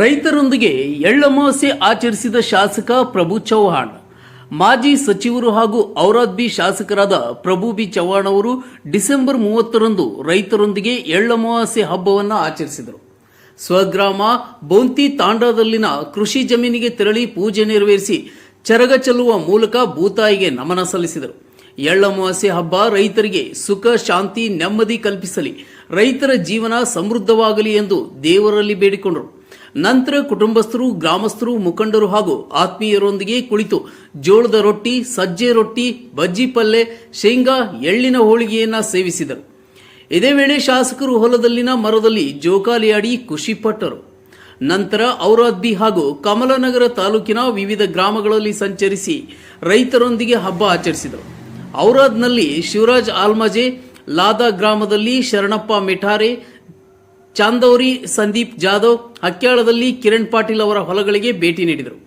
ರೈತರೊಂದಿಗೆ ಎಳ್ಳಮಾವಾಸ್ಯೆ ಆಚರಿಸಿದ ಶಾಸಕ ಪ್ರಭು ಚವ್ಹಾಣ್. ಮಾಜಿ ಸಚಿವರು ಹಾಗೂ ಔರಾದ್ ಬಿ ಶಾಸಕರಾದ ಪ್ರಭು ಬಿ ಚವ್ಹಾಣ್ ಅವರು ಡಿಸೆಂಬರ್ 30ರಂದು ರೈತರೊಂದಿಗೆ ಎಳ್ಳಮಾವಾಸ್ಯೆ ಹಬ್ಬವನ್ನು ಆಚರಿಸಿದರು. ಸ್ವಗ್ರಾಮ ಬೌಂತಿ ತಾಂಡಾದಲ್ಲಿನ ಕೃಷಿ ಜಮೀನಿಗೆ ತೆರಳಿ ಪೂಜೆ ನೆರವೇರಿಸಿ ಚರಗ ಚೆಲ್ಲುವ ಮೂಲಕ ಭೂತಾಯಿಗೆ ನಮನ ಸಲ್ಲಿಸಿದರು. ಎಳ್ಳಮಾವಾಸ್ಯೆ ಹಬ್ಬ ರೈತರಿಗೆ ಸುಖ, ಶಾಂತಿ, ನೆಮ್ಮದಿ ಕಲ್ಪಿಸಲಿ, ರೈತರ ಜೀವನ ಸಮೃದ್ಧವಾಗಲಿ ಎಂದು ದೇವರಲ್ಲಿ ಬೇಡಿಕೊಂಡರು. ನಂತರ ಕುಟುಂಬಸ್ಥರು, ಗ್ರಾಮಸ್ಥರು, ಮುಖಂಡರು ಹಾಗೂ ಆತ್ಮೀಯರೊಂದಿಗೆ ಕುಳಿತು ಜೋಳದ ರೊಟ್ಟಿ, ಸಜ್ಜೆ ರೊಟ್ಟಿ, ಬಜ್ಜಿ ಪಲ್ಲೆ, ಶೇಂಗಾ, ಎಳ್ಳಿನ ಹೋಳಿಗೆಯನ್ನ ಸೇವಿಸಿದರು. ಇದೇ ವೇಳೆ ಶಾಸಕರು ಹೊಲದಲ್ಲಿನ ಮರದಲ್ಲಿ ಜೋಕಾಲಿ ಆಡಿ ಖುಷಿಪಟ್ಟರು. ನಂತರ ಔರಾದ್ ಬಿ ಹಾಗೂ ಕಮಲನಗರ ತಾಲೂಕಿನ ವಿವಿಧ ಗ್ರಾಮಗಳಲ್ಲಿ ಸಂಚರಿಸಿ ರೈತರೊಂದಿಗೆ ಹಬ್ಬ ಆಚರಿಸಿದರು. ಔರಾದ್ನಲ್ಲಿ ಶಿವರಾಜ್ ಆಲ್ಮಜೆ, ಲಾದಾ ಗ್ರಾಮದಲ್ಲಿ ಶರಣಪ್ಪ ಮಿಠಾರೆ, ಚಾಂದೌರಿ ಸಂದೀಪ್ ಜಾಧವ್, ಹಕ್ಯಾಳದಲ್ಲಿ ಕಿರಣ್ ಪಾಟೀಲ್ ಅವರ ಹೊಲಗಳಿಗೆ ಭೇಟಿ ನೀಡಿದರು.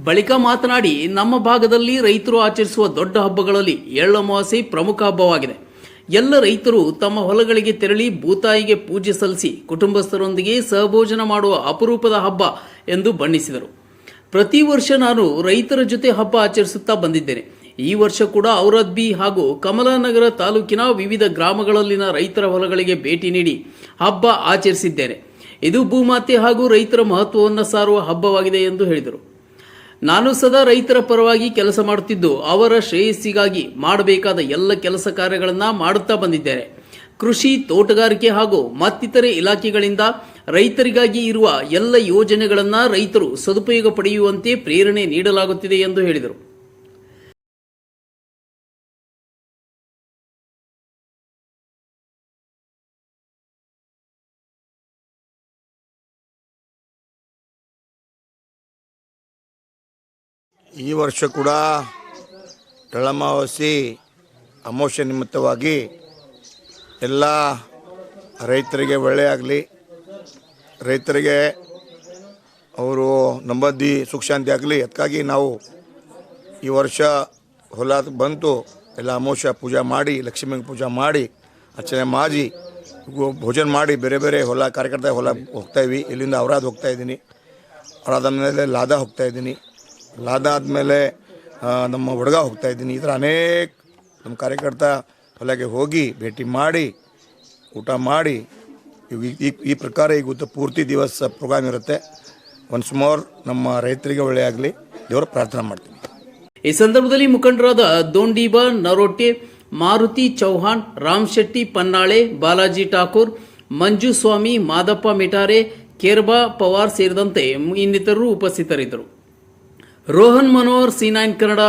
ಬಳಿಕ ಮಾತನಾಡಿ, ನಮ್ಮ ಭಾಗದಲ್ಲಿ ರೈತರು ಆಚರಿಸುವ ದೊಡ್ಡ ಹಬ್ಬಗಳಲ್ಲಿ ಎಳ್ಳಮಾವಾಸ್ಯೆ ಪ್ರಮುಖ ಹಬ್ಬವಾಗಿದೆ. ಎಲ್ಲ ರೈತರು ತಮ್ಮ ಹೊಲಗಳಿಗೆ ತೆರಳಿ ಭೂತಾಯಿಗೆ ಪೂಜೆ ಸಲ್ಲಿಸಿ ಕುಟುಂಬಸ್ಥರೊಂದಿಗೆ ಸಹಭೋಜನ ಮಾಡುವ ಅಪರೂಪದ ಹಬ್ಬ ಎಂದು ಬಣ್ಣಿಸಿದರು. ಪ್ರತಿ ವರ್ಷ ನಾನು ರೈತರ ಜೊತೆ ಹಬ್ಬ ಆಚರಿಸುತ್ತಾ ಬಂದಿದ್ದೇನೆ. ಈ ವರ್ಷ ಕೂಡ ಔರಾದ್ ಬಿ ಹಾಗೂ ಕಮಲನಗರ ತಾಲೂಕಿನ ವಿವಿಧ ಗ್ರಾಮಗಳಲ್ಲಿನ ರೈತರ ಹೊಲಗಳಿಗೆ ಭೇಟಿ ನೀಡಿ ಹಬ್ಬ ಆಚರಿಸಿದ್ದೇನೆ. ಇದು ಭೂಮಾತೆ ಹಾಗೂ ರೈತರ ಮಹತ್ವವನ್ನು ಸಾರುವ ಹಬ್ಬವಾಗಿದೆ ಎಂದು ಹೇಳಿದರು. ನಾನು ಸದಾ ರೈತರ ಪರವಾಗಿ ಕೆಲಸ ಮಾಡುತ್ತಿದ್ದು ಅವರ ಶ್ರೇಯಸ್ಸಿಗಾಗಿ ಮಾಡಬೇಕಾದ ಎಲ್ಲ ಕೆಲಸ ಕಾರ್ಯಗಳನ್ನು ಮಾಡುತ್ತಾ ಬಂದಿದ್ದೇನೆ. ಕೃಷಿ, ತೋಟಗಾರಿಕೆ ಹಾಗೂ ಮತ್ತಿತರೆ ಇಲಾಖೆಗಳಿಂದ ರೈತರಿಗಾಗಿ ಇರುವ ಎಲ್ಲ ಯೋಜನೆಗಳನ್ನು ರೈತರು ಸದುಪಯೋಗ ಪಡೆಯುವಂತೆ ಪ್ರೇರಣೆ ನೀಡಲಾಗುತ್ತಿದೆ ಎಂದು ಹೇಳಿದರು. ಈ ವರ್ಷ ಕೂಡ ಎಳ್ಳಮಾವಾಸ್ಯೆ ಅಮಾವಾಸ್ಯೆ ನಿಮಿತ್ತವಾಗಿ ಎಲ್ಲ ರೈತರಿಗೆ ಒಳ್ಳೆಯಾಗಲಿ, ರೈತರಿಗೆ ಅವರು ನೆಮ್ಮದಿ ಸುಖ ಶಾಂತಿ ಆಗಲಿ. ಅದಕ್ಕಾಗಿ ನಾವು ಈ ವರ್ಷ ಹೊಲ ಬಂತು, ಎಲ್ಲ ಅಮಾವಾಸ್ಯೆ ಪೂಜೆ ಮಾಡಿ, ಲಕ್ಷ್ಮೀ ಪೂಜೆ ಮಾಡಿ, ಅರ್ಚನೆ ಮಾಡಿ, ಭೋಜನ ಮಾಡಿ ಬೇರೆ ಬೇರೆ ಹೊಲ ಕಾರ್ಯಕರ್ತ ಹೊಲ ಹೋಗ್ತಾಯಿದ್ವಿ. ಇಲ್ಲಿಂದ ಔರಾದ್ ಹೋಗ್ತಾಯಿದ್ದೀನಿ, ಔರಾದ ಮೇಲೆ ಲಾದಾ ಹೋಗ್ತಾಯಿದ್ದೀನಿ, ಲಾದಾ ಆದಮೇಲೆ ನಮ್ಮ ಹುಡುಗ ಹೋಗ್ತಾಯಿದ್ದೀನಿ. ಈ ಥರ ಅನೇಕ ನಮ್ಮ ಕಾರ್ಯಕರ್ತ ಹೊಲಗೆ ಹೋಗಿ ಭೇಟಿ ಮಾಡಿ ಊಟ ಮಾಡಿ ಈ ಪ್ರಕಾರ ಇವತ್ತು ಪೂರ್ತಿ ದಿವಸ ಪ್ರೋಗ್ರಾಮ್ ಇರುತ್ತೆ. ಒನ್ಸ್ ಮೋರ್ ನಮ್ಮ ರೈತರಿಗೆ ಒಳ್ಳೆಯಾಗಲಿ ದೇವರ ಪ್ರಾರ್ಥನೆ ಮಾಡ್ತೀನಿ. ಈ ಸಂದರ್ಭದಲ್ಲಿ ಮುಖಂಡರಾದ ದೋಂಡೀಬಾ ನರೋಟೆ, ಮಾರುತಿ ಚೌಹಾಣ್, ರಾಮ್ ಶೆಟ್ಟಿ ಪನ್ನಾಳೆ, ಬಾಲಾಜಿ ಠಾಕೂರ್, ಮಂಜು ಸ್ವಾಮಿ, ಮಾದಪ್ಪ ಮಿಠಾರೆ, ಕೇರ್ಬಾ ಪವಾರ್ ಸೇರಿದಂತೆ ಇನ್ನಿತರರು ಉಪಸ್ಥಿತರಿದ್ದರು. ರೋಹನ್ ಮನೋಹರ್, C9 ಕನ್ನಡ.